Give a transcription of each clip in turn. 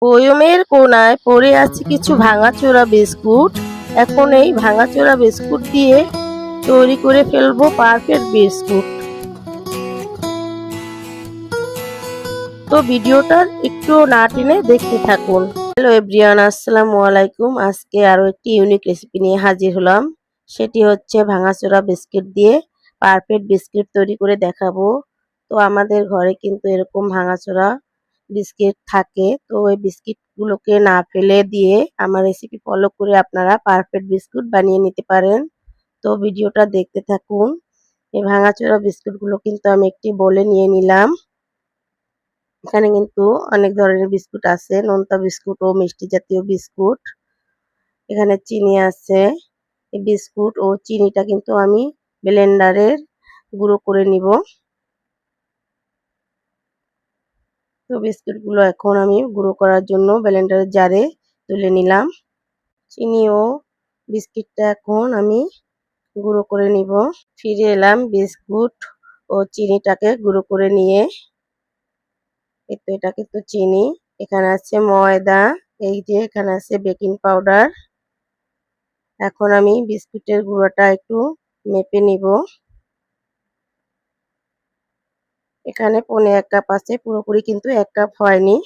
বয়মের কোনায় পড়ে আছে কিছু ভাঙাচোরা বিস্কুট। এখন এই ভাঙাচোরা বিস্কুট দিয়ে তৈরি করে ফেলবো পারফেক্ট বিস্কুট। তো ভিডিওটা একটু না টেনে দেখতে থাকুন। হ্যালো এভরিওয়ান, আসসালামু আলাইকুম। আজকে আরো একটি ইউনিক রেসিপি নিয়ে হাজির হলাম। সেটি হচ্ছে ভাঙাচোরা বিস্কিট দিয়ে পারফেক্ট বিস্কিট তৈরি করে দেখাবো। তো আমাদের ঘরে কিন্তু এরকম ভাঙাচোরা বিস্কিট থাকে। তো ওই বিস্কিটগুলোকে না ফেলে দিয়ে আমার রেসিপি ফলো করে আপনারা পারফেক্ট বিস্কুট বানিয়ে নিতে পারেন। তো ভিডিওটা দেখতে থাকুন। এই ভাঙাচোরা বিস্কুটগুলো কিন্তু আমি একটি বোলে নিয়ে নিলাম। এখানে কিন্তু অনেক ধরনের বিস্কুট আছে, নোনতা বিস্কুট ও মিষ্টি জাতীয় বিস্কুট। এখানে চিনি আছে। এই বিস্কুট ও চিনিটা কিন্তু আমি ব্লেন্ডারের গুঁড়ো করে নিব। তো বিস্কুটগুলো এখন আমি গুঁড়ো করার জন্য ব্লেন্ডারের জারে তুলে নিলাম। চিনি ও বিস্কিটটা এখন আমি গুঁড়ো করে নিব। ফিরে এলাম বিস্কুট ও চিনিটাকে গুঁড়ো করে নিয়ে। এটা কিন্তু চিনি, এখানে আছে ময়দা, এই যে এখানে আছে বেকিং পাউডার। এখন আমি বিস্কুটের গুঁড়োটা একটু মেপে নিব। এখানে পৌনে 1 কাপ আছে, পুরোপুরি কিন্তু 1 কাপ হয়নি।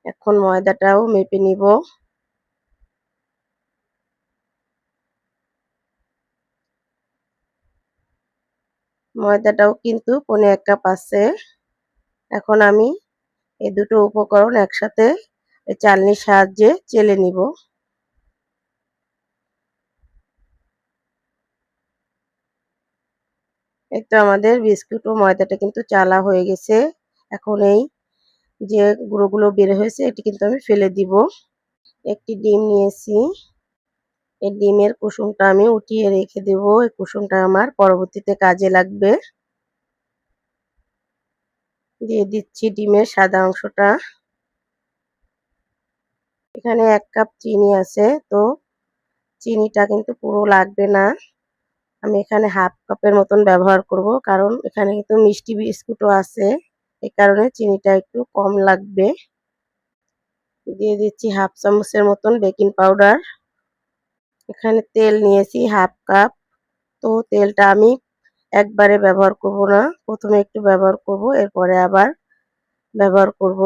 এখন ময়দাটাও মেপে নিব। ময়দাটাও কিন্তু পৌনে 1 কাপ আছে। এখন আমি এই দুটো উপকরণ একসাথে চালনির সাহায্যে চেলে নিব। এই তো আমাদের বিস্কুট ও ময়দাটা কিন্তু চালা হয়ে গেছে। এখন এই যে গুঁড়োগুলো বের হয়েছে এটি কিন্তু আমি ফেলে দিব। একটি ডিম নিয়েছি, এই ডিমের কুসুমটা আমি উঠিয়ে রেখে দেব। এই কুসুমটা আমার পরবর্তীতে কাজে লাগবে। দিয়ে দিচ্ছি ডিমের সাদা অংশটা। এখানে 1 কাপ চিনি আছে, তো চিনিটা কিন্তু পুরো লাগবে না। আমি এখানে হাফ কাপের মতন ব্যবহার করব, কারণ এখানে কিন্তু মিষ্টি বিস্কুটও আছে, এই কারণে চিনিটা একটু কম লাগবে। দিয়ে দিচ্ছি হাফ চামচের মতন বেকিং পাউডার। এখানে তেল নিয়েছি হাফ কাপ। তো তেলটা আমি একবারে ব্যবহার করব না, প্রথমে একটু ব্যবহার করব, এরপরে আবার ব্যবহার করব।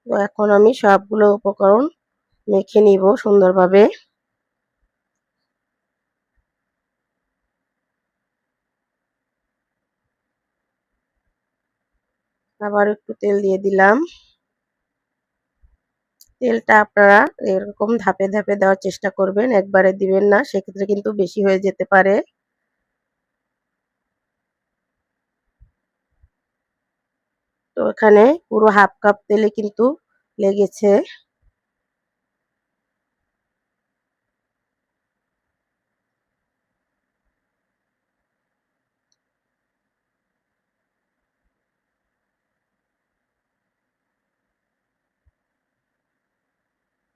তো এখন আমি সবগুলো উপকরণ মেখে নিব সুন্দরভাবে। আবার একটু তেল দিয়ে দিলাম। তেলটা আপনারা এরকম ধাপে ধাপে দেওয়ার চেষ্টা করবেন, একবারে দিবেন না, সেক্ষেত্রে কিন্তু বেশি হয়ে যেতে পারে। তো এখানে পুরো হাফ কাপ তেলে কিন্তু লেগেছে।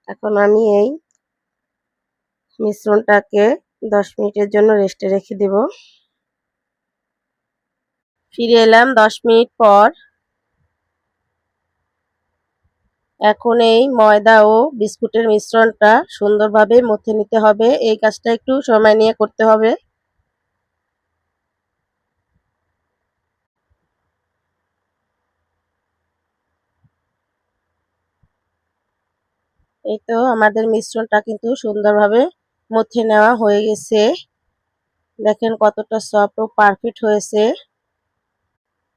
এখন আমি এই মিশ্রণটাকে 10 মিনিটের জন্য রেস্টে রেখে দেব। ফিরে এলাম 10 মিনিট পর। এখন এই ময়দা ও বিস্কুটের মিশ্রণটা সুন্দরভাবে মথে নিতে হবে। এই কাজটা একটু সময় নিয়ে করতে হবে। এই তো আমাদের মিশ্রণটা কিন্তু সুন্দরভাবে মথে নেওয়া হয়ে গেছে। দেখেন কতটা সফট ও পারফেক্ট হয়েছে।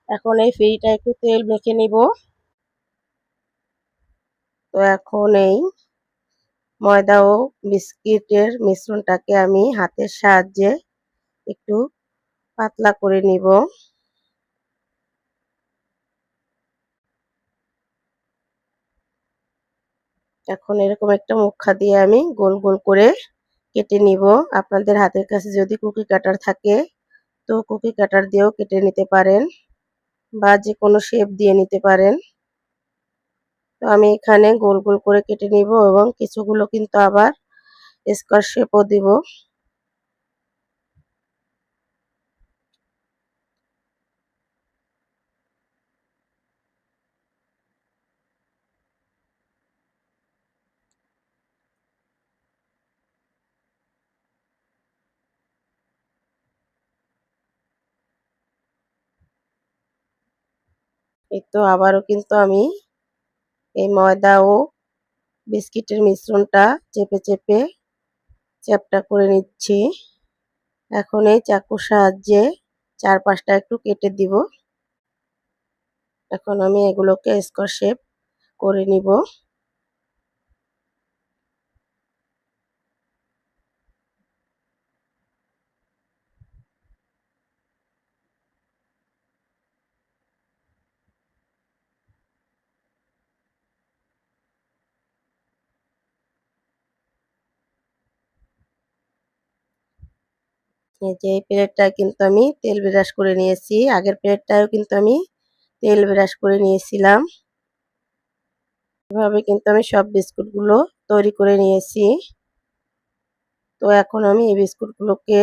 এখন এই ফ্রিটা একটু তেল মেখে নিব। তো এখন এই ময়দা ও বিস্কিটের মিশ্রণটাকে আমি হাতের সাহায্যে একটু পাতলা করে নিব। এখন এরকম একটা মুখা দিয়ে আমি গোল গোল করে কেটে নিব। আপনাদের হাতের কাছে যদি কুকি কাটার থাকে তো কুকি কাটার দিয়েও কেটে নিতে পারেন, বা যে কোনো শেপ দিয়ে নিতে পারেন। তো আমি এখানে গোল গোল করে কেটে নিব এবং কিছুগুলো কিন্তু আবার স্কোয়ার শেপও দিব। এই তো আবারও কিন্তু আমি এই ময়দা ও বিস্কিটের মিশ্রণটা চেপে চেপে চ্যাপ্টা করে নিচ্ছি। এখন এই চাকুর সাহায্যে চারপাশটা একটু কেটে দিব। এখন আমি এগুলোকে স্কোয়ার শেপ করে নিব। এই যে এই প্লেটটায় কিন্তু আমি তেল ব্রাশ করে নিয়েছি। আগের প্লেটটায়ও কিন্তু আমি তেল ব্রাশ করে নিয়েছিলাম। এভাবে কিন্তু আমি সব বিস্কুটগুলো তৈরি করে নিয়েছি। তো এখন আমি এই বিস্কুটগুলোকে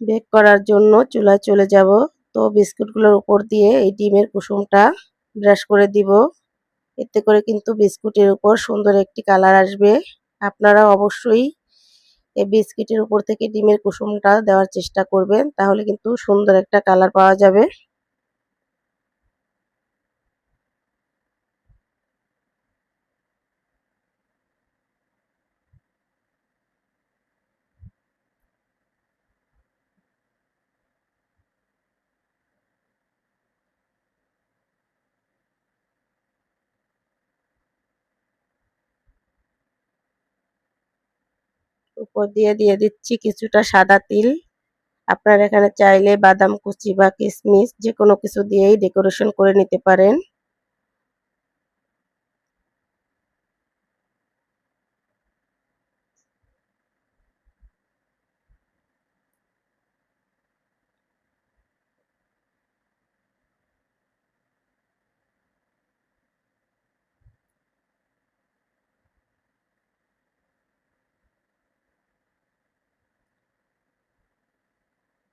বেক করার জন্য চুলায় চলে যাব। তো বিস্কুটগুলোর উপর দিয়ে এই ডিমের কুসুমটা ব্রাশ করে দিব। এতে করে কিন্তু বিস্কুটের উপর সুন্দর একটি কালার আসবে। আপনারা অবশ্যই এই বিস্কিটের উপর থেকে ডিমের কুসুমটা দেওয়ার চেষ্টা করবেন, তাহলে কিন্তু সুন্দর একটা কালার পাওয়া যাবে। উপর দিয়ে দিয়ে দিচ্ছি কিছুটা সাদা তিল। আপনারা এখানে চাইলে বাদাম কুচি বা কিশমিশ যে কোনো কিছু দিয়েই ডেকোরেশন করে নিতে পারেন।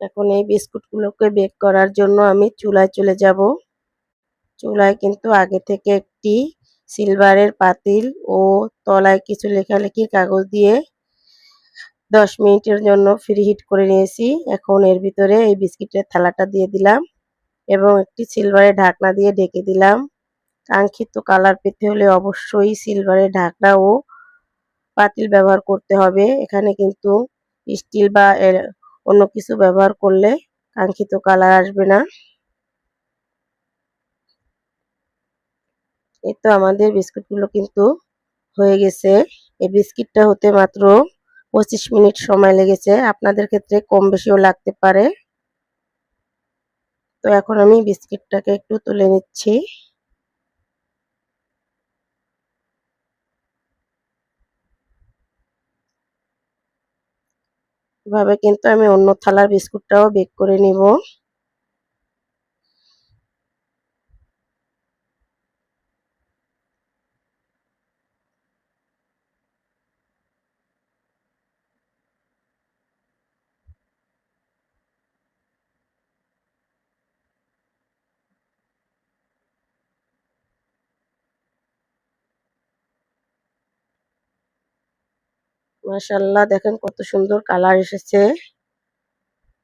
এখন এই বিস্কুটগুলোকে বেক করার জন্য আমি চুলায় চলে যাব। চুলায় কিন্তু আগে থেকে একটি সিলভারের পাতিল ও তলায় কিছু লেখালেখির কাগজ দিয়ে 10 মিনিটের জন্য ফ্রিহিট করে নিয়েছি। এখন এর ভিতরে এই বিস্কিটের থালাটা দিয়ে দিলাম এবং একটি সিলভারের ঢাকনা দিয়ে ঢেকে দিলাম। কাঙ্ক্ষিত কালার পেতে হলে অবশ্যই সিলভারের ঢাকনা ও পাতিল ব্যবহার করতে হবে। এখানে কিন্তু স্টিল বা অন্য কিছু ব্যবহার করলে কাঙ্ক্ষিত কালার আসবে না। এই তো আমাদের বিস্কুটগুলো কিন্তু হয়ে গেছে। এই বিস্কিটটা হতে মাত্র 25 মিনিট সময় লেগেছে। আপনাদের ক্ষেত্রে কম বেশিও লাগতে পারে। তো এখন আমি বিস্কিটটাকে একটু তুলে নিচ্ছি। এভাবে কিন্তু আমি অন্য থালার বিস্কুটটাও বেক করে নিব। মাশাআল্লাহ, দেখেন কত সুন্দর কালার এসেছে।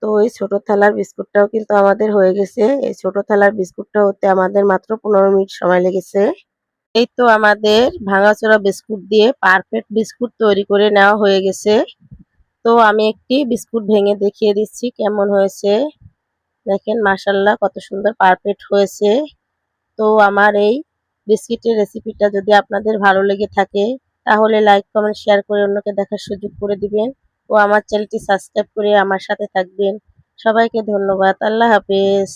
তো এই ছোট থালার বিস্কুটটাও কিন্তু আমাদের হয়ে গেছে। এই ছোট থালার বিস্কুটটা হতে আমাদের মাত্র 15 মিনিট সময় লেগেছে। এই তো আমাদের ভাঙাচোরা বিস্কুট দিয়ে পারফেক্ট বিস্কুট তৈরি করে নেওয়া হয়ে গেছে। তো আমি একটি বিস্কুট ভেঙে দেখিয়ে দিচ্ছি কেমন হয়েছে। দেখেন মাশাআল্লাহ কত সুন্দর পারফেক্ট হয়েছে। তো আমার এই বিস্কিটের রেসিপিটা যদি আপনাদের ভালো লেগে থাকে তাহলে লাইক কমেন্ট শেয়ার করে অন্যকে দেখার সুযোগ করে দিবেন ও আমার চ্যানেলটি সাবস্ক্রাইব করে আমার সাথে থাকবেন। সবাইকে ধন্যবাদ। আল্লাহ হাফেজ।